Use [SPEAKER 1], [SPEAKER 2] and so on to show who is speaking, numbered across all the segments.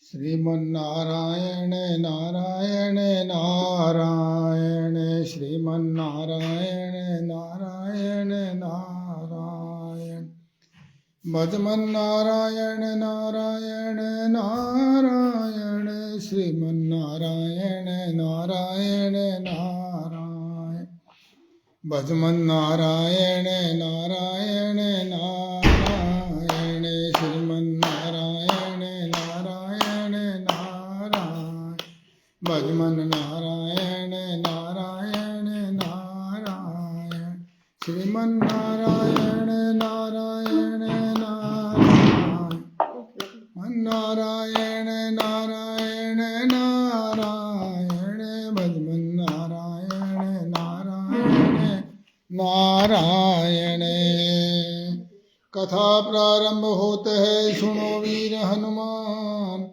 [SPEAKER 1] श्रीमन्नारायण नारायण नारायण श्रीमन्नारायण नारायण नारायण भजमन्नारायण नारायण नारायण श्रीमन्नारायण नारायण नारायण भजमन्नारायण नारायण नारायण श्रीमन्नारायण नारायण नारायण भजमन नारायण नारायण नारायण श्रीमन्नारायण नारायण नारायण नारायण नारायण भजमन नारायण नारायण नारायण। कथा प्रारंभ होते है, सुनो वीर हनुमान।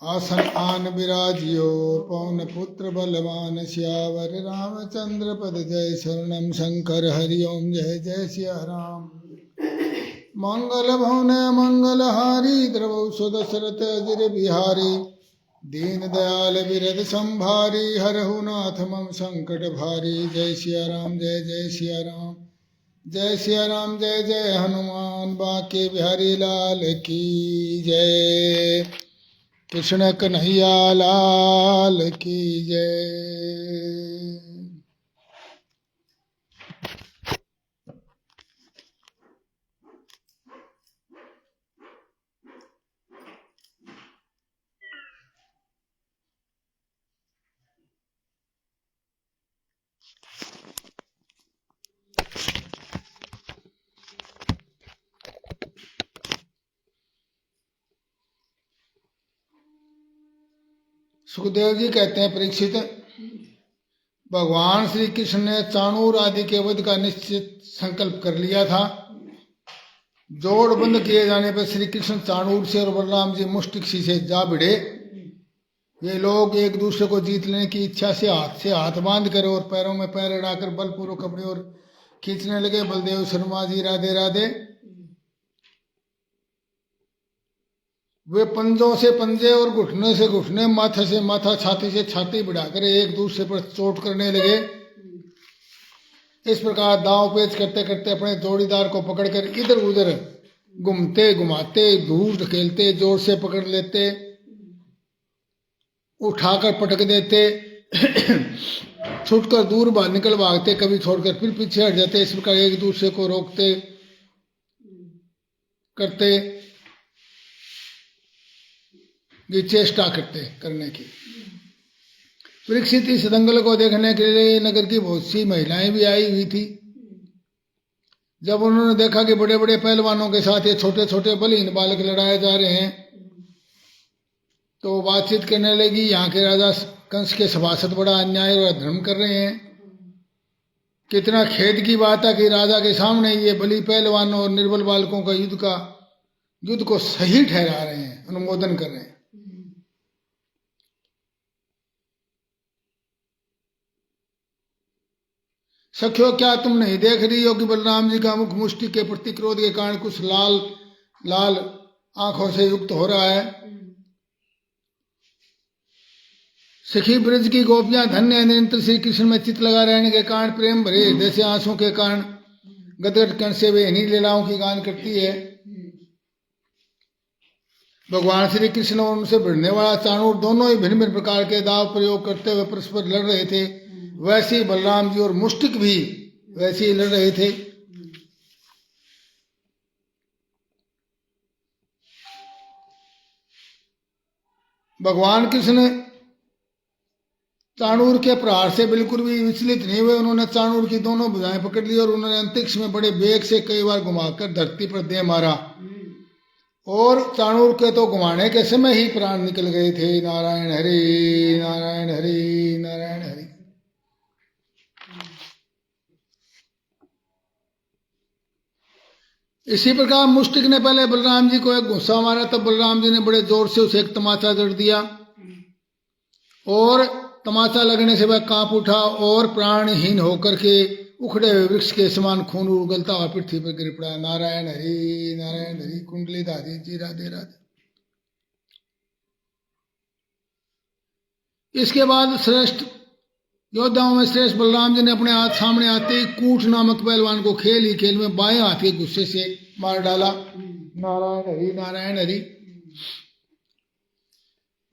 [SPEAKER 1] आसन आन विराजियो, पवन पुत्र बलवान, सियावर रामचंद्र पद जय, शरणम शंकर हरिओम जय जय सिया राम। मंगल भवन मंगल हारी, द्रवौ सुदशरथ अजिर बिहारी, दीन दयाल विरद संभारी, हरहु नाथ मम संकट भारी। जय सिया राम जय जय सिया राम, जय सिया राम जय जय हनुमान। बांके बिहारी लाल की जय, कृष्ण कन्हैया लाल की जय। सुखदेव जी कहते हैं, परीक्षित, भगवान श्री कृष्ण ने चाणूर आदि के वध का निश्चित संकल्प कर लिया था। जोड़ बंद किए जाने पर श्री कृष्ण चाणूर से और बलराम जी मुष्टिक से जा भिड़े। ये लोग एक दूसरे को जीत लेने की इच्छा से हाथ बांध कर और पैरों में पैर अड़ाकर बलपूर्वक कपड़े और खींचने लगे। बलदेव शर्मा जी राधे राधे। वे पंजों से पंजे और घुटने से घुटने, माथा से माथा, छाती से छाती बढ़ाकर एक दूसरे पर चोट करने लगे। इस प्रकार दांव पेच करते करते अपने जोड़ीदार को पकड़कर इधर उधर घूमते घुमाते, दूर धकेलते, जोर से पकड़ लेते, उठाकर पटक देते, छूटकर दूर बाहर निकल भागते, कभी छोड़कर फिर पीछे हट जाते। इस प्रकार एक दूसरे को रोकते करते ये चेष्टा करने की। परीक्षित इस दंगल को देखने के लिए नगर की बहुत सी महिलाएं भी आई हुई थी। जब उन्होंने देखा कि बड़े बड़े पहलवानों के साथ ये छोटे छोटे बलहीन बालक लड़ाए जा रहे हैं, तो बातचीत करने लगी। यहाँ के राजा कंस के सभासद बड़ा अन्याय और अधर्म कर रहे हैं। कितना खेद की बात है कि राजा के सामने ये बली पहलवानों और निर्बल बालकों का युद्ध को सही ठहरा रहे हैं, अनुमोदन कर रहे हैं। सखियो, क्या तुम नहीं देख रही हो कि बलराम जी का मुख मुष्टि के प्रति क्रोध के कारण कुछ लाल लाल आंखों से युक्त हो रहा है। सखी ब्रज की गोपियां धन्य है, निरंतर श्री कृष्ण में चित्त लगा रहने के कारण, प्रेम भरे हृदय से आंसुओं के कारण गदगद कर्ण से वे इन्हीं लीलाओं की गान करती है। भगवान श्री कृष्ण और उनसे भिड़ने वाला चाणूर दोनों ही भिन्न भिन्न प्रकार के दाव प्रयोग करते हुए परस्पर लड़ रहे थे। वैसे ही बलराम जी और मुष्टिक भी वैसे ही लड़ रहे थे। भगवान कृष्ण चाणूर के प्रहार से बिल्कुल भी विचलित नहीं हुए। उन्होंने चाणूर की दोनों भुजाएं पकड़ ली और उन्होंने अंतरिक्ष में बड़े वेग से कई बार घुमाकर धरती पर दे मारा, और चाणूर के तो घुमाने के समय ही प्राण निकल गए थे। नारायण हरि नारायण हरि नारायण हरि। इसी प्रकार मुष्टिक ने पहले बलराम जी को एक गुस्सा मारा, तब बलराम जी ने बड़े जोर से उसे एक तमाचा जड़ दिया, और तमाचा लगने से वह कांप उठा और प्राणहीन होकर के उखड़े हुए वृक्ष के समान खून उगलता हुआ पृथ्वी पर गिर पड़ा। नारायण हरि नारायण हरि। कुंडली धारी जी राधे राधे। इसके बाद श्रेष्ठ योद्धाओं में श्रेष्ठ बलराम जी ने अपने हाथ सामने आते ही कूट नामक पहलवान को खेल ही खेल में बाएं हाथ के गुस्से से मार डाला। नारायण हरि नारायण हरि।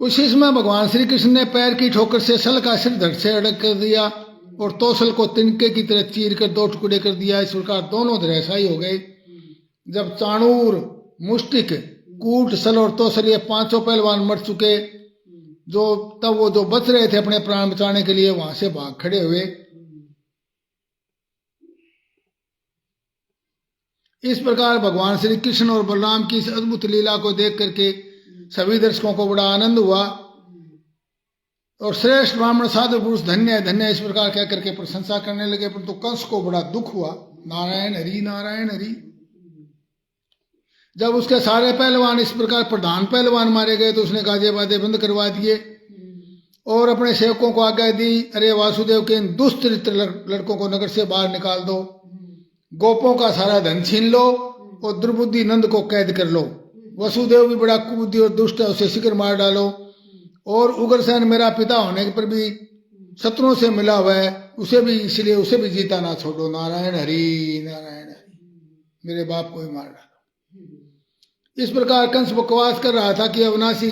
[SPEAKER 1] उसी समय भगवान श्री कृष्ण ने पैर की ठोकर से सल का सिर धड़ से अड़क कर दिया और तोसल को तिनके की तरह चीर कर दो टुकड़े कर दिया। इस प्रकार दोनों धराशायी हो गए। जब चाणूर, मुष्टिक, कूट, सल और तोसल ये पांचों पहलवान मर चुके, तब वो जो बच रहे थे अपने प्राण बचाने के लिए वहां से भाग खड़े हुए। इस प्रकार भगवान श्री कृष्ण और बलराम की इस अद्भुत लीला को देख करके सभी दर्शकों को बड़ा आनंद हुआ और श्रेष्ठ ब्राह्मण साधु पुरुष धन्य है धन्य इस प्रकार कह करके प्रशंसा करने लगे। परंतु कंस को बड़ा दुख हुआ। नारायण हरि नारायण हरि। जब उसके सारे पहलवान इस प्रकार प्रधान पहलवान मारे गए तो उसने गाजे बाजे बंद करवा दिए और अपने सेवकों को आज्ञा दी, अरे वासुदेव के इन दुष्चरित्र लड़कों को नगर से बाहर निकाल दो, गोपों का सारा धन छीन लो और दुर्बुद्धि नंद को कैद कर लो। वसुदेव भी बड़ा कुबुद्धि और दुष्ट है, उसे शीघ्र मार डालो। और उग्रसेन मेरा पिता होने पर भी शत्रुओं से मिला हुआ है, उसे भी इसलिए उसे भी जीता ना छोड़ो। नारायण हरि नारायण हरि। मेरे बाप को ही मार डालो। इस प्रकार कंस बकवास कर रहा था कि अविनाशी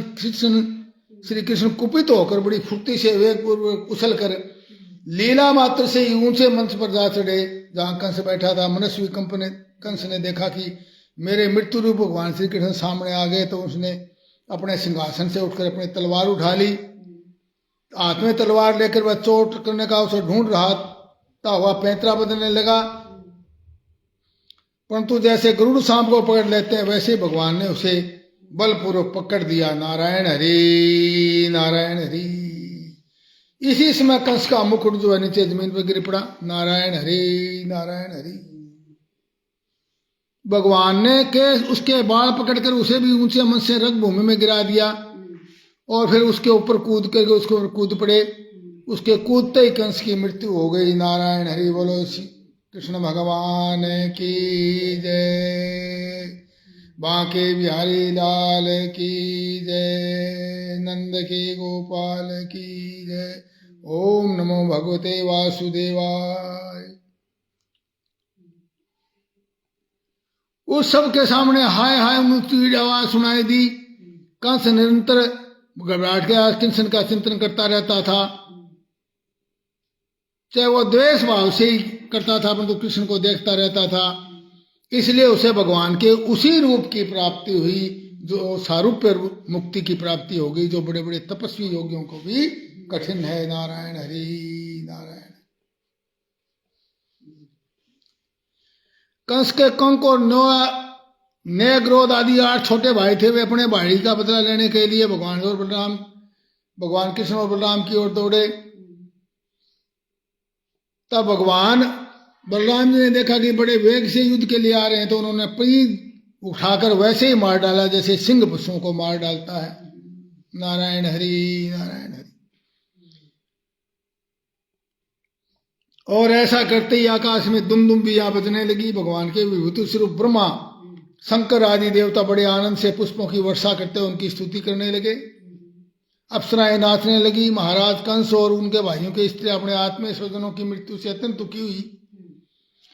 [SPEAKER 1] श्री कृष्ण कुपित होकर बड़ी फुर्ती से वेगपूर्वक उछल कर लीला मात्र से ही ऊंचे मंच पर जा चढ़े जहां कंस बैठा था। मनस्वी कंस ने देखा कि मेरे मृत्यु रूप भगवान श्री कृष्ण सामने आ गए तो उसने अपने सिंहासन से उठकर अपनी तलवार उठा ली। हाथ में तलवार लेकर वह चोट करने का उसे ढूंढ रहा था, वह पैंतरा बदलने लगा। परंतु जैसे गरुड़ सांप को पकड़ लेते हैं वैसे भगवान ने उसे बलपूर्वक पकड़ दिया। नारायण हरि नारायण हरि। इसी समय कंस का मुकुट जो है नीचे जमीन पर गिर पड़ा। नारायण हरि नारायण हरि। भगवान ने उसके बाल पकड़कर उसे भी ऊंचे मंच से रंग भूमि में गिरा दिया और फिर उसके ऊपर कूद करके उसके ऊपर कूद पड़े। उसके कूदते ही कंस की मृत्यु हो गई। नारायण हरि। बोलो कृष्ण भगवान की जय। बांके बिहारी लाल की जय। नंद के गोपाल की जय। ओम नमो भगवते वासुदेवाय। उस सब के सामने हाय हाय ऊंची आवाज सुनाई दी। कंस निरंतर घबराहट के कृष्ण का चिंतन करता रहता था, चाहे वो द्वेष भाव से ही करता था परंतु कृष्ण को देखता रहता था। इसलिए उसे भगवान के उसी रूप की प्राप्ति हुई जो सारूप्य मुक्ति की प्राप्ति हो गई, जो बड़े बड़े तपस्वी योगियों को भी कठिन है। नारायण हरि नारायण। कंस के कंक और नेग्रोध आदि 8 छोटे भाई थे। वे अपने भाई का बदला लेने के लिए भगवान कृष्ण और बलराम की ओर दौड़े। तब भगवान बलराम जी ने देखा कि बड़े वेग से युद्ध के लिए आ रहे हैं तो उन्होंने पीठ उठाकर वैसे ही मार डाला जैसे सिंह पशुओं को मार डालता है। नारायण हरि नारायण हरि। और ऐसा करते ही आकाश में दुमदुम्बियां बजने लगी। भगवान के विभूति स्वरूप ब्रह्मा, शंकर आदि देवता बड़े आनंद से पुष्पों की वर्षा करते उनकी स्तुति करने लगे। अप्सराएं नाचने लगी। महाराज कंस और उनके भाइयों के स्त्री अपने आत्मीय स्वजनों की मृत्यु से अत्यंत दुखी हुई।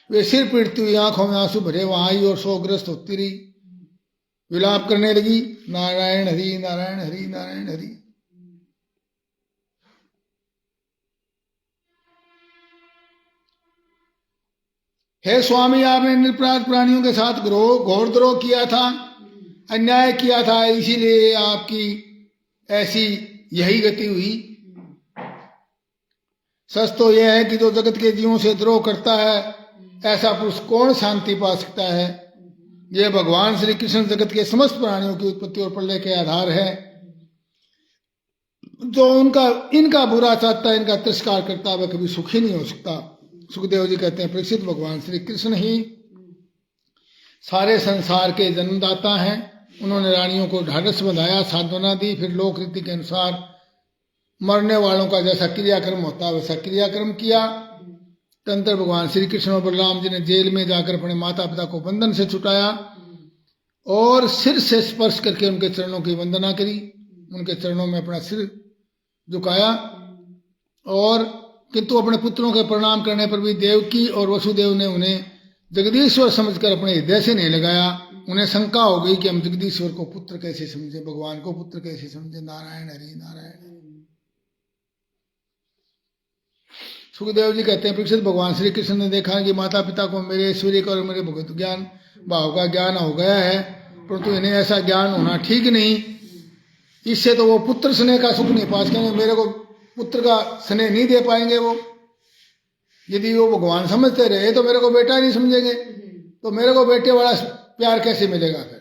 [SPEAKER 1] वे सिर पीटती हुई आंखों में आंसू भरे वहां आई और शोकग्रस्त होती रही, विलाप करने लगी। नारायण हरि नारायण हरि नारायण हरि। हे स्वामी, आपने निरपराध प्राणियों के साथ घोर द्रोह किया था, अन्याय किया था, इसीलिए आपकी ऐसी यही गति हुई। सच तो यह है कि जो जगत के जीवों से द्रोह करता है ऐसा पुरुष कौन शांति पा सकता है। ये भगवान श्री कृष्ण जगत के समस्त प्राणियों की उत्पत्ति और प्रलय के आधार है। जो इनका बुरा चाहता है, इनका तिरस्कार करता है, वह कभी सुखी नहीं हो सकता। सुखदेव जी कहते हैं परीक्षित, भगवान श्री कृष्ण ही सारे संसार के जन्मदाता हैं। उन्होंने रानियों को ढाढ़स बंधाया, सांत्वना दी, फिर लोक रीति के अनुसार मरने वालों का जैसा क्रियाक्रम होता है वैसा क्रियाक्रम किया। तंत्र भगवान श्री कृष्ण और बलराम जी ने जेल में जाकर अपने माता पिता को बंधन से छुटाया और सिर से स्पर्श करके उनके चरणों की वंदना करी, उनके चरणों में अपना सिर झुकाया, और किंतु अपने पुत्रों के प्रणाम करने पर भी देवकी और वसुदेव ने उन्हें जगदीश्वर समझकर अपने हृदय से नहीं लगाया। उन्हें शंका हो गई कि हम जगदीश्वर को पुत्र कैसे समझे, भगवान को पुत्र कैसे समझे। नारायण हरि नारायण। सुखदेव जी कहते हैं, परीक्षित, भगवान श्री कृष्ण ने देखा कि माता पिता को मेरे ऐश्वर्य का और मेरे भगवत ज्ञान भाव का ज्ञान हो गया है, परंतु इन्हें ऐसा ज्ञान होना ठीक नहीं। इससे तो वो पुत्र स्नेह का सुख नहीं पा सकेंगे, मेरे को पुत्र का स्नेह नहीं दे पाएंगे। वो यदि वो भगवान समझते रहे तो मेरे को बेटा नहीं समझेंगे, तो मेरे को बेटे वाला प्यार कैसे मिलेगा फिर।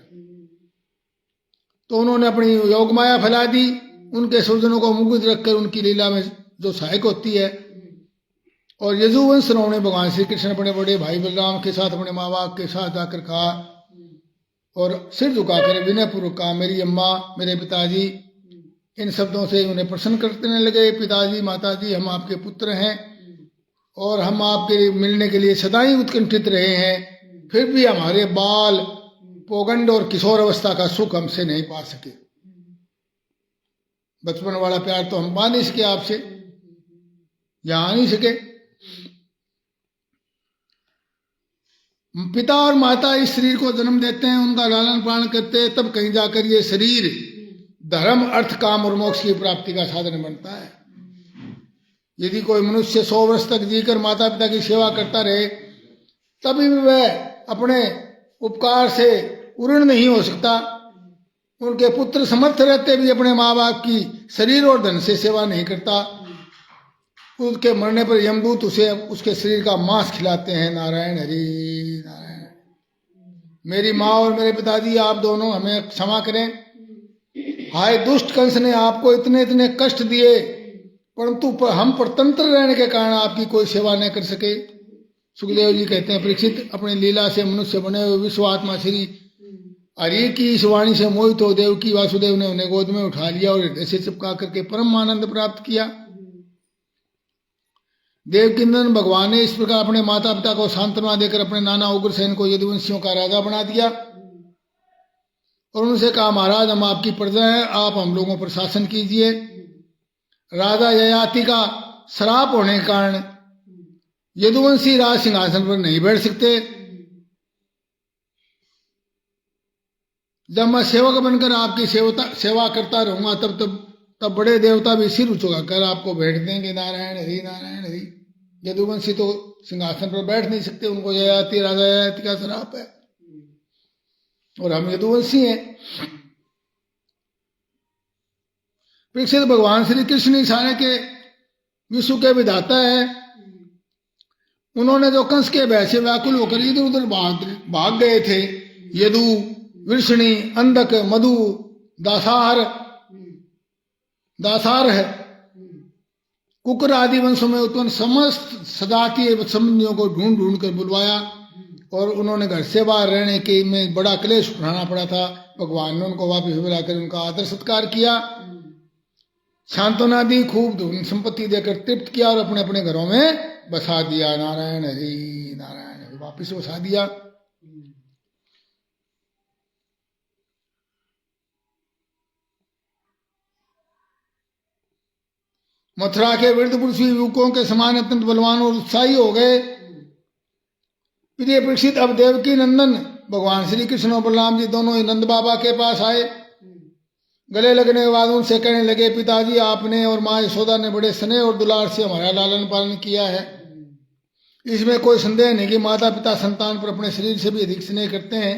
[SPEAKER 1] तो उन्होंने अपनी योग माया फैला दी, उनके स्वजनों को मुग्ध रखकर उनकी लीला में जो सहायक होती है। और यजुवंश ने भगवान श्री कृष्ण अपने बड़े भाई बलराम के साथ अपने माँ बाप के साथ जाकर कहा और सिर झुकाकर विनय पूर्वक कहा, मेरी अम्मा, मेरे पिताजी। इन शब्दों से उन्हें प्रसन्न करने लगे। पिताजी, माताजी, हम आपके पुत्र हैं और हम आपके मिलने के लिए सदा ही उत्कंठित रहे हैं, फिर भी हमारे बाल पौगंड और किशोर अवस्था का सुख हमसे नहीं पा सके। बचपन वाला प्यार तो हम पा नहीं सके आपसे, यहाँ आ नहीं सके। पिता और माता इस शरीर को जन्म देते हैं, उनका लालन पालन करते हैं, तब कहीं जाकर ये शरीर धर्म, अर्थ, काम और मोक्ष की प्राप्ति का साधन बनता है। यदि कोई मनुष्य 100 वर्ष तक जीकर माता पिता की सेवा करता रहे, तभी भी वह अपने उपकार से पूर्ण नहीं हो सकता। उनके पुत्र समर्थ रहते भी अपने माँ बाप की शरीर और धन से सेवा नहीं करता। उसके मरने पर यमदूत उसे उसके शरीर का मांस खिलाते हैं। नारायण हरि नारायण। मेरी माँ और मेरे पिताजी, आप दोनों हमें क्षमा करें। हाय दुष्ट कंस ने आपको इतने इतने कष्ट दिए, परंतु हम परतंत्र रहने के कारण आपकी कोई सेवा नहीं कर सके। सुखदेव जी कहते हैं, परीक्षित, अपनी लीला से मनुष्य बने हुए विश्व आत्मा श्री हरि की इस वाणी से मोहित हो देवकी वासुदेव ने उन्हें गोद में उठा लिया और हृदय से चिपका करके परम आनंद प्राप्त किया। देवकीनंदन भगवान ने इस प्रकार अपने माता पिता को सांत्वना देकर अपने नाना उग्रसेन को यदुवंशियों का राजा बना दिया और उनसे कहा, महाराज, हम आपकी प्रजा हैं, आप हम लोगों पर शासन कीजिए। राजा ययाति का श्राप होने के कारण यदुवंशी राज सिंहासन पर नहीं बैठ सकते। जब मैं सेवक बनकर आपकी सेवा करता रहूंगा, तब बड़े देवता भी सिर उचका कर आपको बैठ देंगे। नारायण हरि नारायण हरि। यदुवंशी तो सिंहासन पर बैठ नहीं सकते, उनको ययाति, राजा ययाति का श्राप है, और हम यदुवंशी हैं। परीक्षित, भगवान श्री कृष्ण इस सारे के विश्व के विधाता है। उन्होंने जो कंस के भय से व्याकुल होकर इधर उधर भाग गए थे, यदु, वृषणी, अंधक, मधु, दासार है, कुकर आदि वंशों में उत्पन्न समस्त सजातीय संबंधियों को ढूंढ ढूंढ कर बुलवाया और उन्होंने घर से बाहर रहने के में बड़ा क्लेश उठाना पड़ा था। भगवान ने उनको वापस बुलाकर उनका आदर सत्कार किया, सांत्वना दी, खूब धन संपत्ति देकर तृप्त किया और अपने अपने घरों में बसा दिया। नारायण हरि नारायण हरि। वापिस बसा दिया। मथुरा के वृद्ध पुरुष युवकों के समान अत्यंत बलवान और उत्साही हो गए। प्रिय परीक्षित, अब देवकी नंदन भगवान श्री कृष्ण और बलराम जी दोनों ही नंद बाबा के पास आए। गले लगने के बाद उनसे कहने लगे, पिताजी, आपने और माँ यशोदा ने बड़े स्नेह और दुलार से हमारा लालन पालन किया है। इसमें कोई संदेह नहीं कि माता पिता संतान पर अपने शरीर से भी अधिक स्नेह करते हैं।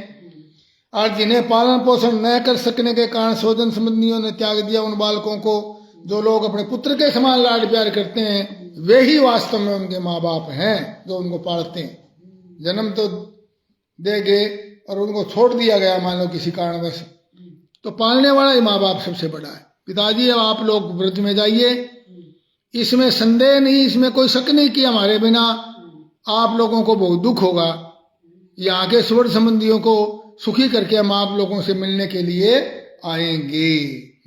[SPEAKER 1] आज जिन्हें पालन पोषण न कर सकने के कारण स्वजन संबंधियों ने त्याग दिया, उन बालकों को जो लोग अपने पुत्र के समान लाड प्यार करते हैं, वे ही वास्तव में उनके माँ बाप हैं जो उनको पालते हैं। जन्म तो देंगे और उनको छोड़ दिया गया मान लो किसी कारणवश, तो पालने वाला ही माँ बाप सबसे बड़ा है। पिताजी, अब आप लोग व्रत में जाइए, इसमें संदेह नहीं, इसमें कोई शक नहीं कि हमारे बिना आप लोगों को बहुत दुख होगा। यहाँ के सुवर्ण संबंधियों को सुखी करके हम आप लोगों से मिलने के लिए आएंगे।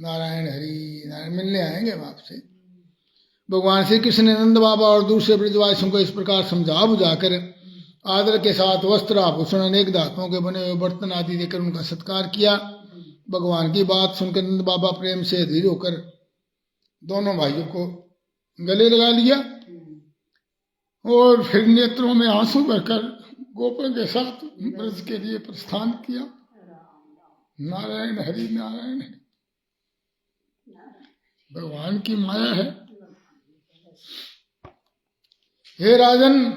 [SPEAKER 1] नारायण हरि नारायण। मिलने आएंगे हम आपसे। भगवान श्री कृष्ण ने नंद बाबा और दूसरे ब्रजवासियों को इस प्रकार समझा बुझाकर आदर के साथ वस्त्र, आभूषण, अनेक धातुओं के बने हुए बर्तन आदि देकर उनका सत्कार किया। भगवान की बात सुनकर नंद बाबा प्रेम से अधीर होकर दोनों भाइयों को गले लगा लिया और फिर नेत्रों में आंसू भरकर गोपों के साथ ब्रज के लिए प्रस्थान किया। नारायण हरि नारायण हरि, भगवान की माया है। हे राजन,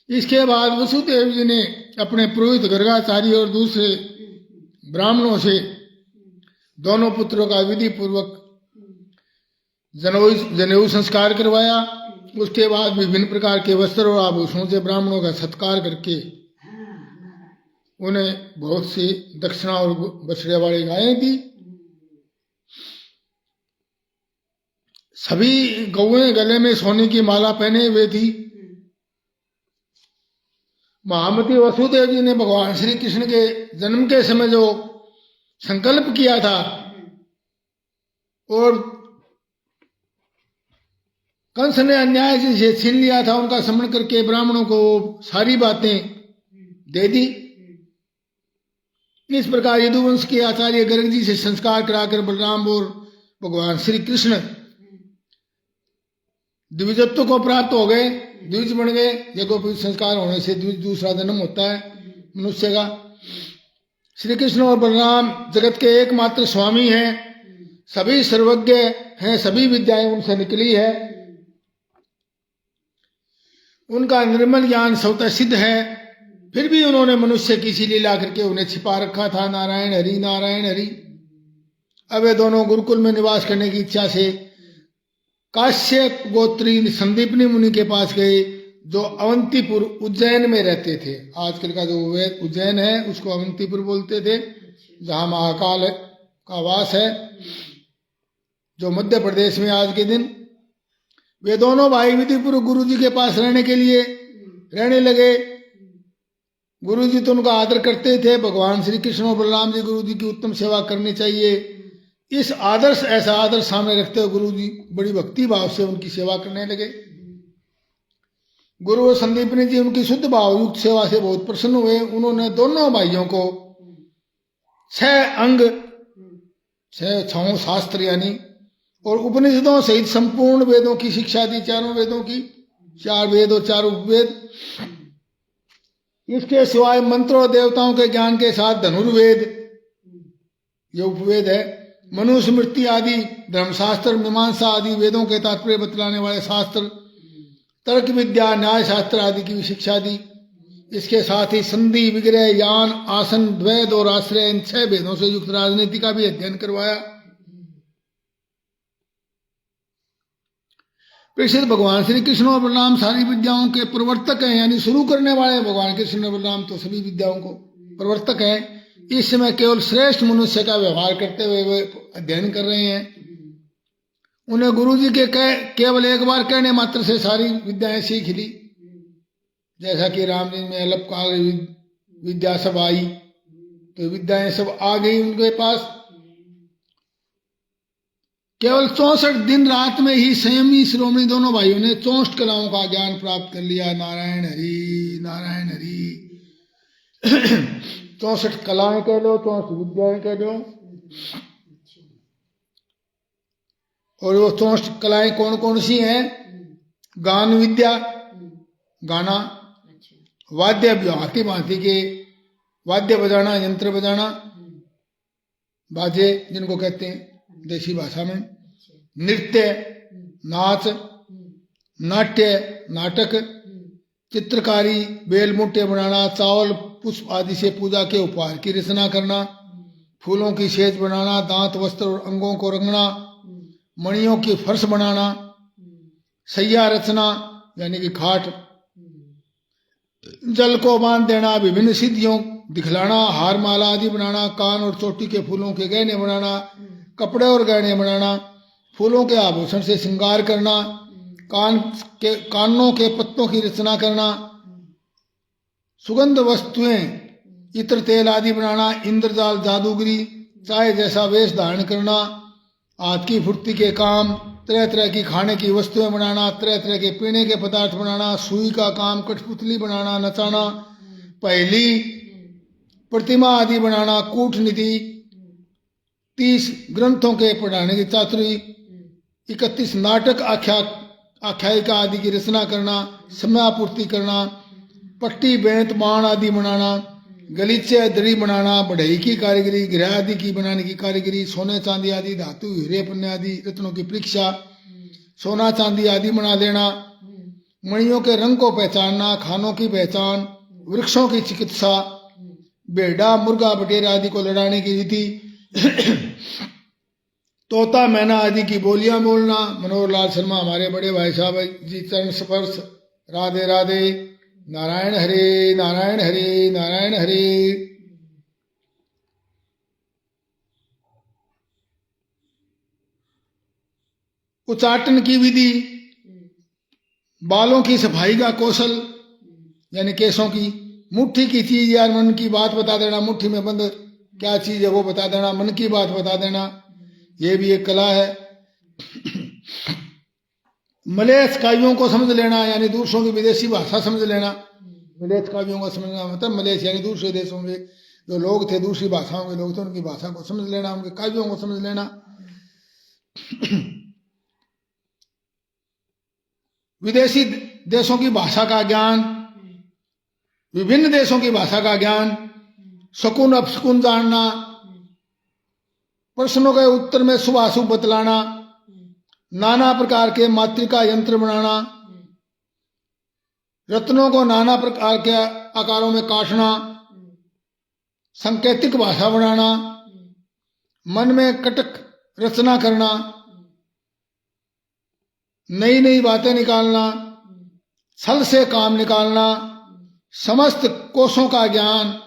[SPEAKER 1] इसके बाद वसुदेव जी ने अपने पुरोहित गर्गाचारी और दूसरे ब्राह्मणों से दोनों पुत्रों का विधि पूर्वक जनेऊ संस्कार करवाया। उसके बाद विभिन्न प्रकार के वस्त्र और आभूषणों से ब्राह्मणों का सत्कार करके उन्हें बहुत सी दक्षिणा और बछड़े वाली गायें दी। सभी गौएं गले में सोने की माला पहने हुए थी। महामती वसुदेव जी ने भगवान श्री कृष्ण के जन्म के समय जो संकल्प किया था और कंस ने अन्याय से छीन लिया था, उनका समरण करके ब्राह्मणों को सारी बातें दे दी। इस प्रकार यदुवंश के आचार्य गर्ग जी से संस्कार कराकर बलराम और भगवान श्री कृष्ण द्विजत्व को प्राप्त हो गए, द्विज बन गए। यज्ञोपवीत संस्कार होने से दूसरा जन्म होता है मनुष्य का। श्री कृष्ण और बलराम जगत के एकमात्र स्वामी हैं, सभी सर्वज्ञ हैं, सभी विद्याएं उनसे निकली है। उनका निर्मल ज्ञान स्वतः सिद्ध है, फिर भी उन्होंने मनुष्य की सी लीला करके उन्हें छिपा रखा था। नारायण हरि नारायण हरि। अब वे दोनों गुरुकुल में निवास करने की इच्छा से काश्यप गोत्री संदीपनी मुनि के पास गए, जो अवंतीपुर उज्जैन में रहते थे। आजकल का जो उज्जैन है उसको अवंतीपुर बोलते थे, जहां महाकाल का वास है, जो मध्य प्रदेश में आज के दिन। वे दोनों भाई विधिपुर गुरु जी के पास रहने लगे। गुरु जी तो उनका आदर करते थे। भगवान श्री कृष्ण और बलराम जी गुरु जी की उत्तम सेवा करनी चाहिए, इस ऐसा आदर्श सामने रखते हुए गुरु जी बड़ी भक्ति भाव से उनकी सेवा करने लगे। गुरु और संदीपनी जी उनकी शुद्ध भाव युक्त सेवा से बहुत प्रसन्न हुए। उन्होंने दोनों भाइयों को 6 शास्त्र यानी और उपनिषदों सहित संपूर्ण वेदों की शिक्षा दी, चारों वेदों की, 4 वेद और 4 उपवेद। इसके सिवाय मंत्रों देवताओं के ज्ञान के साथ धनुर्वेद, ये उपवेद है, मनुस्मृति आदि, धर्मशास्त्र, मीमांसा आदि वेदों के तात्पर्य बतलाने वाले शास्त्र, तर्क विद्या, न्याय शास्त्र आदि की शिक्षा दी। इसके साथ ही संधि, विग्रह, यान, आसन, द्वैध और आश्रय, इन 6 वेदों से युक्त राजनीति का भी अध्ययन करवाया। प्रसिद्ध भगवान श्री कृष्ण और बलराम सारी विद्याओं के प्रवर्तक हैं, यानी शुरू करने वाले। भगवान कृष्ण और बलराम तो सभी विद्याओं को प्रवर्तक हैं। इस समय केवल श्रेष्ठ मनुष्य का व्यवहार करते हुए वे अध्ययन कर रहे हैं। उन्हें गुरु जी के केवल एक बार कहने मात्र से सारी विद्याएं सीख ली। जैसा कि राम जी में अल्पकाल विद्या सब आई, तो विद्याएं सब आ गई उनके पास। केवल 64 दिन रात में ही संयमी शिरोमणि दोनों भाइयों ने 64 कलाओं का ज्ञान प्राप्त कर लिया। नारायण हरि नारायण हरि। 64 कलाएं कह लो, 64 विद्याएं कह लो। और वो 64 कलाएं कौन कौन सी हैं? गान विद्या, गाना, वाद्य भांति भांति के वाद्य बजाना, यंत्र बजाना, बाजे जिनको कहते हैं देसी भाषा में, नृत्य, नाच, नाट्य, नाटक, चित्रकारी, बेल मुट्टे बनाना, चावल पुष्प आदि से पूजा के उपहार की रचना करना, फूलों की सेज बनाना, दांत, वस्त्र और अंगों को रंगना, मणियों की फर्श बनाना, सैया रचना यानी कि खाट, जल को बांध देना, विभिन्न सिद्धियों दिखलाना, हार माला आदि बनाना, कान और चोटी के फूलों के गहने बनाना, कपड़े और गहने बनाना, फूलों के आभूषण से श्रृंगार करना, कानों के पत्तों की रचना करना, सुगंध वस्तुएं, इत्र, तेल आदि बनाना, इंद्रजाल, जादूगरी, चाय जैसा वेश धारण करना, हाथ की फुर्ती के काम, तरह तरह की खाने की वस्तुएं बनाना, तरह तरह के पीने के पदार्थ बनाना, सुई का काम, कठपुतली बनाना, नचाना, पहेली, प्रतिमा आदि बनाना, कूटनीति, 30 ग्रंथों के पढ़ाने की चातुरी, 31 नाटक आख्यायिका आदि की रचना करना, समयापूर्ति करना, पट्टी बेंत बाण आदि बनाना, गलीचे दरी बनाना, बढ़ई की कारीगरी, गृह आदि की बनाने की कारीगरी, सोने चांदी आदि, धातु हीरे पन्ने आदि रत्नों की परीक्षा, सोना चांदी आदि बना देना, मणियों के रंग को पहचानना, खानों की पहचान, वृक्षों की चिकित्सा, भेड़ा मुर्गा बटेरा आदि को लड़ाने की विधि, तोता मैना आदि की बोलियां बोलना। मनोहर लाल शर्मा हमारे बड़े भाई साहब जी, चरण स्पर्श, राधे राधे, नारायण हरे नारायण हरे नारायण हरे। उच्चाटन की विधि, बालों की सफाई का कौशल यानी केसों की, मुट्ठी की चीज यार मन की बात बता देना, मुट्ठी में बंद क्या चीज है वो बता देना, मन की बात बता देना, ये भी एक कला है। मलेच्छ काव्यों को समझ लेना यानी दूसरों की विदेशी भाषा समझ लेना। मलेच्छ काव्यों को समझना मतलब मलेच्छ यानी दूसरे देशों में जो लोग थे, दूसरी भाषाओं के लोग थे, उनकी भाषा को समझ लेना, उनके काव्यों को समझ लेना। विदेशी देशों की भाषा का ज्ञान, विभिन्न देशों की भाषा का ज्ञान, शकुन अपशकुन जानना, प्रश्नों के उत्तर में शुभ अशुभ बतलाना, नाना प्रकार के मातृका यंत्र बनाना, रत्नों को नाना प्रकार के आकारों में काटना, सांकेतिक भाषा बनाना, मन में कटक रचना करना, नई नई बातें निकालना, छल से काम निकालना, समस्त कोशों का ज्ञान,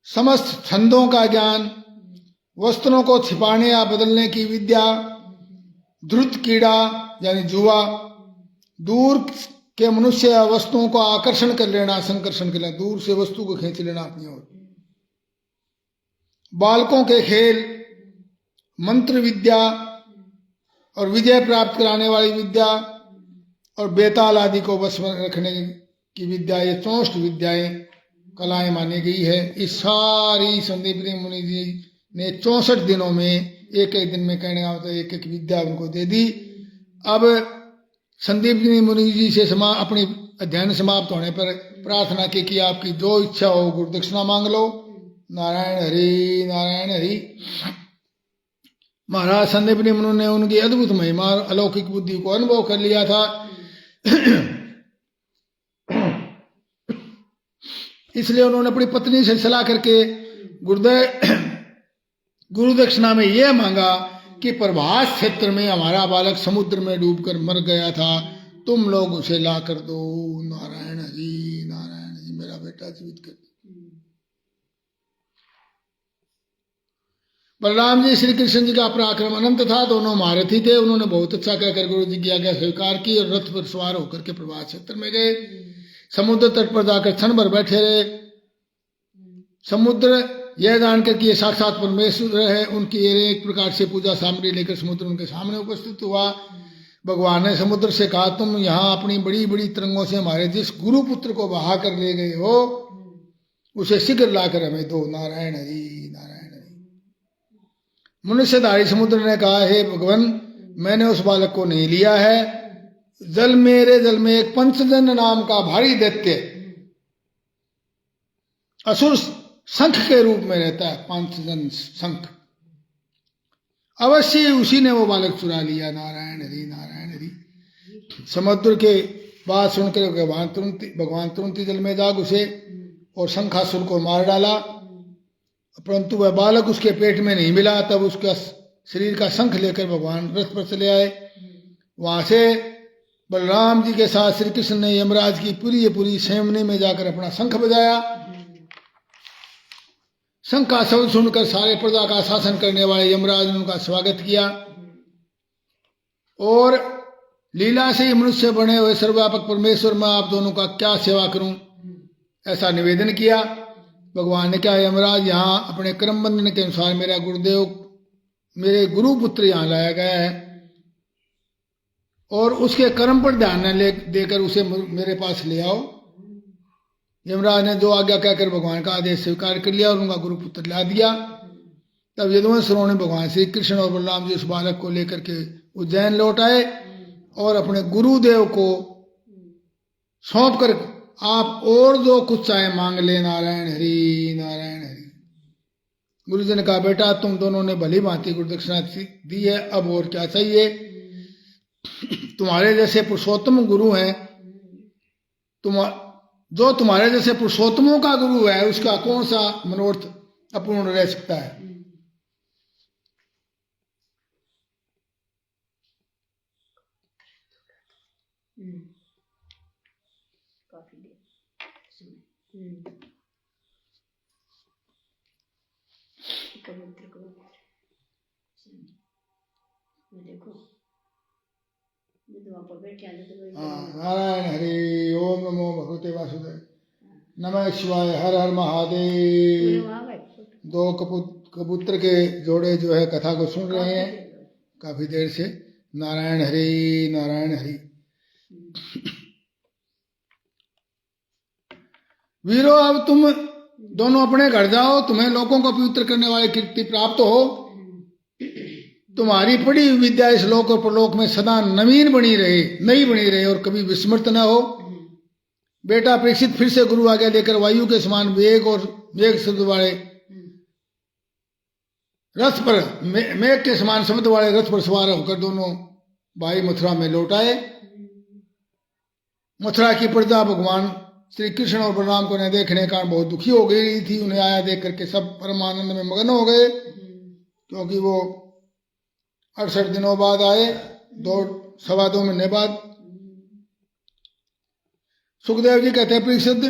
[SPEAKER 1] समस्त छंदों का ज्ञान, वस्त्रों को छिपाने या बदलने की विद्या, द्रुत कीड़ा यानी जुआ, दूर के मनुष्य या वस्तुओं को आकर्षण कर लेना, संकर्षण कर लेना, दूर से वस्तु को खींच लेना अपनी ओर, बालकों के खेल, मंत्र विद्या और विजय प्राप्त कराने वाली विद्या और बेताल आदि को वश में रखने की विद्या, ये 64 विद्याएं कलाएं मानी गई है। इस सारी संदीप मुनि जी ने 64 दिनों में एक एक दिन में कहने का मतलब एक एक विद्या उनको दे दी। अब संदीप मुनि जी से अपनी अध्ययन समाप्त होने पर प्रार्थना की कि आपकी जो इच्छा हो गुरु दक्षिणा मांग लो। नारायण हरि नारायण हरि। महाराज संदीप मुनि ने उनकी अद्भुत महिमा अलौकिक बुद्धि को अनुभव कर लिया था, इसलिए उन्होंने अपनी पत्नी से सलाह करके गुरु दक्षिणा में यह मांगा कि प्रभास क्षेत्र में हमारा बालक समुद्र में डूबकर मर गया था, तुम लोग उसे ला कर दो। नारायण हरि नारायण हरि। मेरा बेटा जीवित कर दो। बलराम जी श्री कृष्ण जी का पराक्रम अनंत था, दोनों महारथी थे। उन्होंने बहुत अच्छा कहकर गुरु जी की आज्ञा स्वीकार की और रथ पर सवार होकर के प्रभास क्षेत्र में गए। समुद्र तट पर जाकर क्षण भर बैठे रहे। समुद्र यह जानकर कि ये साक्षात परमेश्वर है, उनकी एक प्रकार से पूजा सामग्री लेकर समुद्र उनके सामने उपस्थित हुआ। भगवान ने समुद्र से कहा, तुम यहाँ अपनी बड़ी बड़ी तरंगों से हमारे जिस गुरु पुत्र को बहा कर ले गए हो उसे शीघ्र लाकर हमें दो। नारायण हरि नारायण हरि। मनुष्यधारी समुद्र ने कहा, हे भगवान, मैंने उस बालक को नहीं लिया है। जल में एक पंचजन नाम का भारी दैत्य असुर शंख के रूप में रहता है, पंचजन शंख, अवश्य उसी ने वो बालक चुरा लिया। नारायण हरि नारायण हरि। समुद्र के बात सुनकर भगवान तुरंत जल में जा घुसे और शंखासुर को मार डाला, परंतु वह बालक उसके पेट में नहीं मिला। तब उसका शरीर का शंख लेकर भगवान रथ पर चले आए। वहां से बलराम जी के साथ श्री कृष्ण ने यमराज की पूरी सेमनी में जाकर अपना शंख बजाया। शंख का शब्द सुनकर सारे प्रजा का शासन करने वाले यमराज ने उनका स्वागत किया और लीला से ही मनुष्य बने हुए सर्वव्यापक परमेश्वर, मैं आप दोनों का क्या सेवा करूं, ऐसा निवेदन किया। भगवान ने कहा, यमराज, यहाँ अपने कर्म बंधन के अनुसार मेरा गुरुदेव, मेरे गुरु पुत्र यहाँ लाया गया है और उसके कर्म पर ध्यान न देकर उसे मेरे पास ले आओ। यमराज ने जो आज्ञा कहकर भगवान का आदेश स्वीकार कर लिया और उनका गुरुपुत्र ला दिया। तब यदुवंश ने भगवान श्री कृष्ण और बलराम जी उस बालक को लेकर के उज्जैन लौट आए और अपने गुरुदेव को सौंप कर आप और जो कुछ चाहे मांग ले, नारायण हरि नारायण हरि। गुरु जी ने कहा बेटा तुम दोनों ने भली भांति गुरुदक्षिणा दी है, अब और क्या चाहिए। तुम्हारे जैसे पुरुषोत्तम गुरु हैं, जो तुम्हारे जैसे पुरुषोत्तमों का गुरु है उसका कौन सा मनोरथ अपूर्ण रह सकता है। नारायण हरि ओम नमो भगवते वासुदेव नमः शिवाय हर हर महादेव। दो कबूतर के जोड़े जो है कथा को सुन रहे हैं काफी देर से। नारायण हरि नारायण हरि। वीरो अब तुम दोनों अपने घर जाओ, तुम्हें लोगों को पवित्र करने वाली कीर्ति प्राप्त हो। तुम्हारी पढ़ी हुई विद्या इस लोक और परलोक में सदा नवीन बनी रहे, नई बनी रहे और कभी विस्मृत न हो। बेटा परीक्षित फिर से गुरु आज्ञा लेकर वायु के समान वेग और वेग शब्द वाले रथ पर, मेघ के समान शब्द वाले रथ पर सवार होकर दोनों भाई मथुरा में लौट आए। मथुरा की प्रजा भगवान श्री कृष्ण और बलराम को न देखने का बहुत दुखी हो गई थी। उन्हें आया देख करके सब परम आनंद में मगन हो गए, क्योंकि वो 68 दिनों बाद आए, 2 महीने बाद। सुखदेव जी कहते हैं परीक्षित,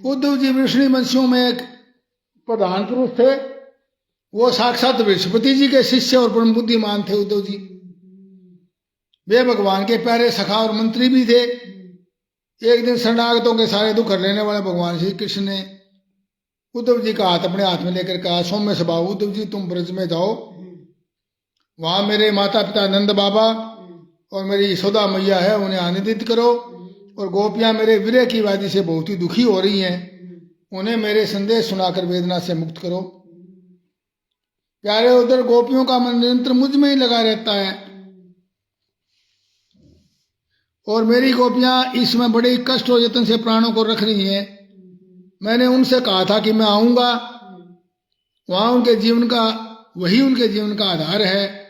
[SPEAKER 1] उद्धव जी वृष्णि वंशियों में एक प्रधान पुरुष थे। वो साक्षात बृहस्पति जी के शिष्य और परम बुद्धिमान थे उद्धव जी। वे भगवान के प्यारे सखा और मंत्री भी थे। एक दिन शरणागतों के सारे दुख हर लेने वाले भगवान श्री कृष्ण ने उद्धव जी का हाथ अपने हाथ में लेकर कहा, सौम्य स्वभाव उद्धव जी तुम ब्रज में जाओ, वहां मेरे माता पिता नंद बाबा और मेरी यशोदा मैया है, उन्हें आनंदित करो। और गोपियां मेरे विरह की वादी से बहुत ही दुखी हो रही हैं, उन्हें मेरे संदेश सुनाकर वेदना से मुक्त करो। प्यारे उधर गोपियों का मन निरंतर मुझ में ही लगा रहता है और मेरी गोपियां इसमें बड़े कष्ट और यत्न से प्राणों को रख रही हैं। मैंने उनसे कहा था कि मैं आऊंगा, वहां उनके जीवन का, वही उनके जीवन का आधार है।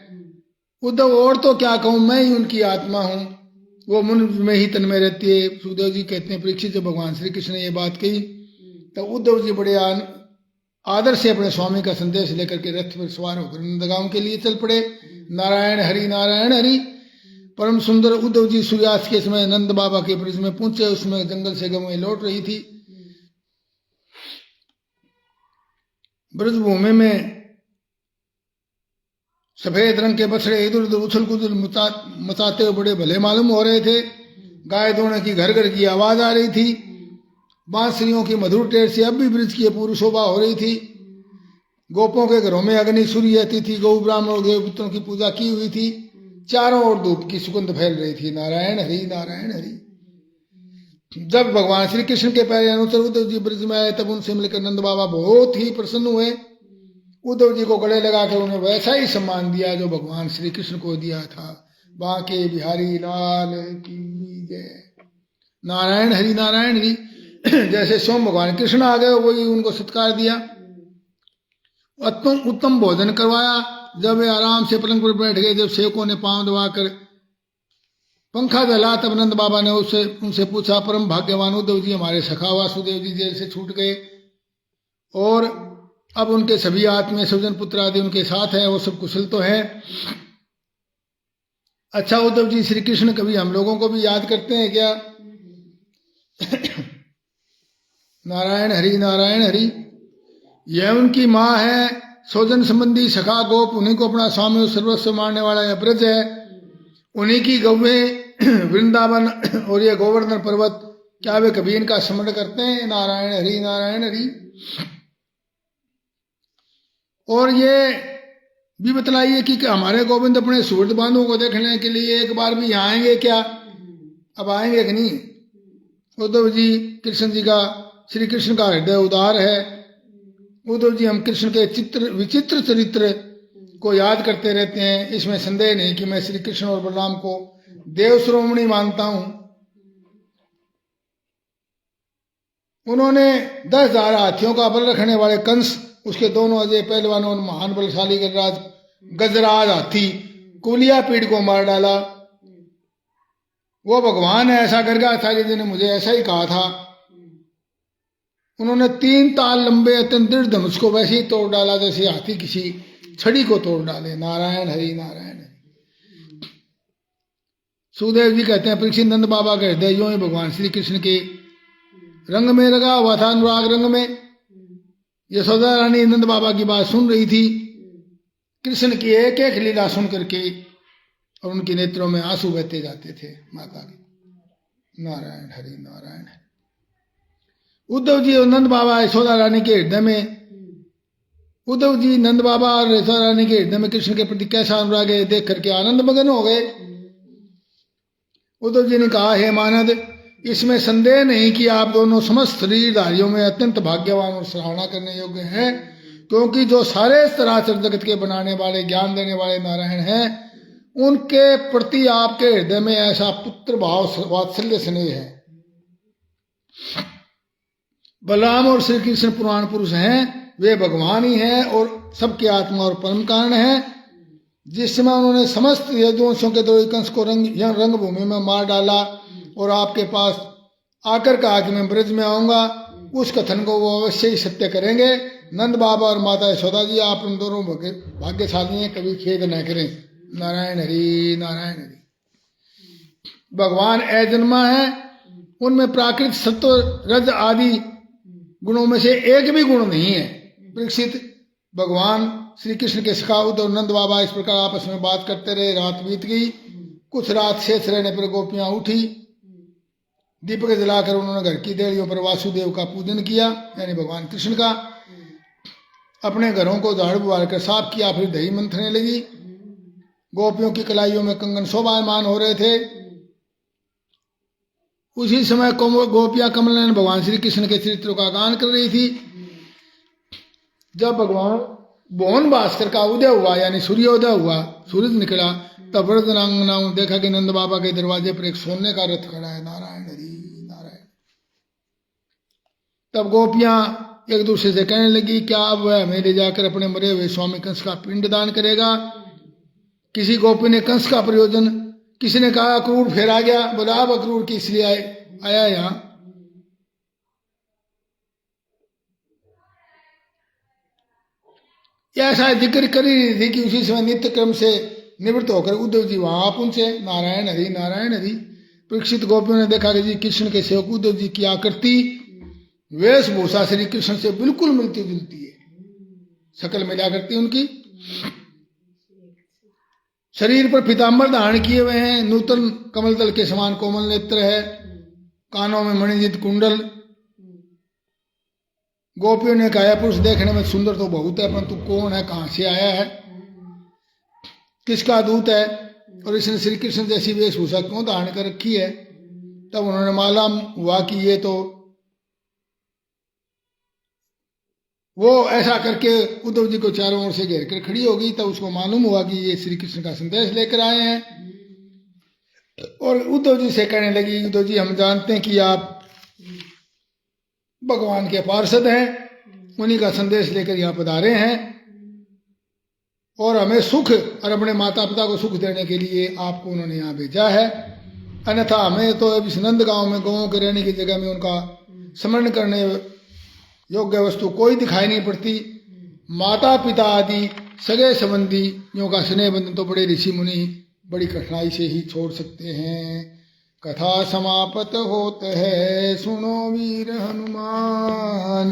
[SPEAKER 1] उद्धव और तो क्या कहूं, मैं ही उनकी आत्मा हूं, वो मन में ही तन में रहती है। सुखदेव जी कहते हैं परीक्षित जब भगवान श्री कृष्ण ने ये बात कही तो उद्धव जी बड़े आदर से अपने स्वामी का संदेश लेकर के रथ पर सवार होकर नंदगांव के लिए चल पड़े। नारायण हरि नारायण हरि। परम सुंदर उद्धव जी सूर्यास्त के समय नंद बाबा के ब्रज में पहुंचे। उसमें जंगल से गवें लौट रही थी। ब्रज भूमि में सफेद रंग के बछड़े इधर उधर उछल कुछल मचाते हुए बड़े भले मालूम हो रहे थे। गाय दोने की घर घर की आवाज आ रही थी। बांसुरियों की मधुर टेर से अब भी ब्रज की पूरी शोभा हो रही थी। गोपों के घरों में अग्नि सूर्य रहती थी। गौ ब्राह्मण और देवपुत्रों की पूजा की हुई थी। चारों ओर धूप की सुगंध फैल रही थी। नारायण हरि नारायण हरि। जब भगवान श्री कृष्ण के प्यारे अनुचर उद्धव जी ब्रज में आए तब उनसे मिलकर नंद बाबा बहुत ही प्रसन्न हुए। उद्धव जी को गले लगाकर उन्हें वैसा ही सम्मान दिया जो भगवान श्री कृष्ण को दिया था। बांके बिहारी लाल की जय। नारायण हरि नारायण हरि। जैसे सोम भगवान कृष्ण आ गए वही उनको सत्कार दिया, उत्तम भोजन करवाया। जब वे आराम से पलंग पर बैठ गए, जब सेवकों ने पांव दबाकर पंखा जला, तब नंद बाबा ने उनसे पूछा, परम भाग्यवान उद्धव जी, हमारे सखा वासुदेव जी जेल से छूट गए और अब उनके सभी आत्मीय स्वजन पुत्र आदि उनके साथ है, वो सब कुशल तो है। अच्छा उद्धव जी, श्री कृष्ण कभी हम लोगों को भी याद करते हैं क्या? नारायण हरि नारायण हरि। यह उनकी माँ है, स्वजन संबंधी सखा गोप, उन्हीं को अपना स्वामी और सर्वस्व मानने वाला यह ब्रज है। उन्हीं की गौवें वृंदावन और यह गोवर्धन पर्वत, क्या वे कभी इनका स्मरण करते हैं? नारायण हरि नारायण हरि। और ये भी बतलाइए कि हमारे गोविंद अपने सुहृद बांधवों को देखने के लिए एक बार भी यहाँ आएंगे क्या? अब आएंगे कि नहीं? उद्धव जी कृष्ण जी का, श्री कृष्ण का हृदय उदार है। उद्धव जी हम कृष्ण के विचित्र चरित्र को याद करते रहते हैं, इसमें संदेह नहीं कि मैं श्री कृष्ण और बलराम को देव श्रोमणी मानता हूं। उन्होंने 10,000 हाथियों का बल रखने वाले कंस, उसके दोनों अजय पहलवानों और महान बलशाली गजराज हाथी कुलिया पीड़ को मार डाला। वो भगवान ऐसा गर्गाचार्य जी ने मुझे ऐसा ही कहा था। उन्होंने 3 ताल लंबे अत्यंत दृढ़ धनुष को वैसे ही तोड़ डाला जैसे हाथी किसी छड़ी को तोड़ डाले। नारायण हरि नारायण हरि। सुखदेव जी कहते हैं परीक्षित नंद बाबा का हृदय यूं ही भगवान श्री कृष्ण के रंग में लगा हुआ था, अनुराग रंग में। यशोदा रानी नंद बाबा की बात सुन रही थी, कृष्ण की एक एक लीला सुन करके, और उनके नेत्रों में आंसू बहते जाते थे माता के। नारायण हरि नारायण हरि। उद्धव जी और नंद बाबा यशोदा रानी के हृदय में, उद्धव जी नंद बाबा और यशोदा रानी के हृदय में कृष्ण के प्रति कैसा अनुराग है देख करके आनंद मगन हो गए। उद्धव जी ने कहा, हे मानद, इसमें संदेह नहीं कि आप दोनों समस्त शरीरधारियों में अत्यंत भाग्यवान और सराहना करने योग्य हैं, क्योंकि जो सारे चराचर जगत के बनाने वाले, ज्ञान देने वाले नारायण हैं, उनके प्रति आपके हृदय में ऐसा पुत्र भाव, वात्सल्य स्नेह है। बलराम और श्री कृष्ण पुराण पुरुष हैं, वे भगवान ही हैं और सबके आत्मा और परम कारण हैं। जिस समय उन्होंने समस्त यदुवंशों के द्रोही कंस को रंगभूमि में मार डाला और आपके पास आकर कहा कि मैं ब्रज में आऊंगा, उस कथन को वो अवश्य ही सत्य करेंगे। नंद बाबा और माता यशोदा जी, आप उन दोनों भाग्यशाली हैं, कभी खेद न करें। नारायण हरि नारायण हरि। भगवान अजन्मा है, उनमें प्राकृत सत्व रज आदि गुणों में से एक भी गुण नहीं है। परीक्षित, भगवान श्री कृष्ण के सखा उद्धव और नंद बाबा इस प्रकार आपस में बात करते रहे। रात बीत गई। कुछ रात शेष रहने पर गोपियां उठी, दीपक जलाकर उन्होंने घर की देड़ियों पर वासुदेव का पूजन किया, यानी भगवान कृष्ण का। अपने घरों को झाड़ू बुहार कर साफ किया, फिर दही मंथने लगी। गोपियों की कलाइयों में कंगन शोभायमान हो रहे थे। उसी समय गोपियां कमल नयन भगवान श्री कृष्ण के चरित्रों का गान कर रही थी। जब भगवान भुवन भास्कर का उदय हुआ, यानी सूर्योदय हुआ, सूरज निकला, तब व्रजनांगनाओं ने देखा कि नंद बाबा के दरवाजे पर एक सोने का रथ खड़ा है। नारायण हरि नारायण। तब गोपियां एक दूसरे से कहने लगी, क्या अब वह हमें ले जाकर अपने मरे हुए स्वामी कंस का पिंड दान करेगा? किसी गोपी ने कंस का प्रयोजन, किसी ने कहा अक्रूर फेरा गया। बोला, अब अक्रूर की इसलिए आया यहाँ? ऐसा जिक्र कर ही रही थी कि उसी समय नित्य क्रम से निवृत्त होकर उद्धव जी वहां पहुंचे। नारायण हरि नारायण हरि। परीक्षित गोपियों ने देखा कि जी कृष्ण के सेवक उद्धव जी की आकृति, वेशभूषा श्री कृष्ण से बिल्कुल मिलती जुलती है, शकल मिला करती उनकी। शरीर पर पीताम्बर धारण किए हुए हैं, नूतन कमल दल के समान कोमल नेत्र है, कानों में मणिजित कुंडल। गोपियों ने कहा, पुरुष देखने में सुंदर तो बहुत है, परंतु कौन है, कहां से आया है, किसका दूत है, और इसने श्री कृष्ण जैसी वेशभूषा क्यों धारण कर रखी है? तब उन्होंने मालूम हुआ कि ये तो वो ऐसा करके उद्धव जी को चारों ओर से घेर कर खड़ी होगी। तब उसको मालूम हुआ कि ये श्री कृष्ण का संदेश लेकर आए हैं। और उद्धव जी से कहने लगी, उद्धव जी हम जानते हैं कि आप भगवान के पार्षद हैं, उन्हीं का संदेश लेकर यहाँ पधारे हैं, और हमें सुख और अपने माता पिता को सुख देने के लिए आपको उन्होंने यहाँ भेजा है। अन्यथा हमें तो इस नंद गांव में गौों के रहने की जगह में उनका स्मरण करने योग्य वस्तु कोई दिखाई नहीं पड़ती। माता पिता आदि सगे संबंधियों का स्नेह बंधन तो बड़े ऋषि मुनि बड़ी कठिनाई से ही छोड़ सकते हैं। कथा समाप्त होत है, सुनो वीर हनुमान,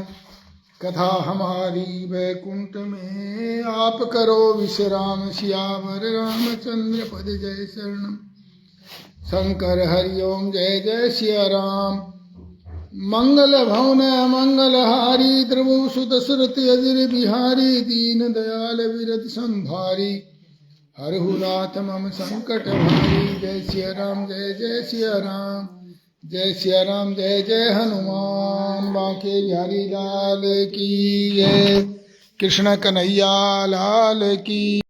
[SPEAKER 1] कथा हमारी वैकुंठ में, आप करो विश्राम, सियावर रामचंद्र पद जय शरणम। शंकर हरिओम जय जय सिया राम। मंगल भवन मंगलहारी, द्रवु सुत सुरति अजिर बिहारी, दीन दयाल विरत संभारी, हरहु नाथ मम संकट भारी। जय सिया राम जय जय सिया राम। जय सिया राम जय जय हनुमान। बांके बिहारी लाल की जय। कृष्ण कन्हैया लाल की।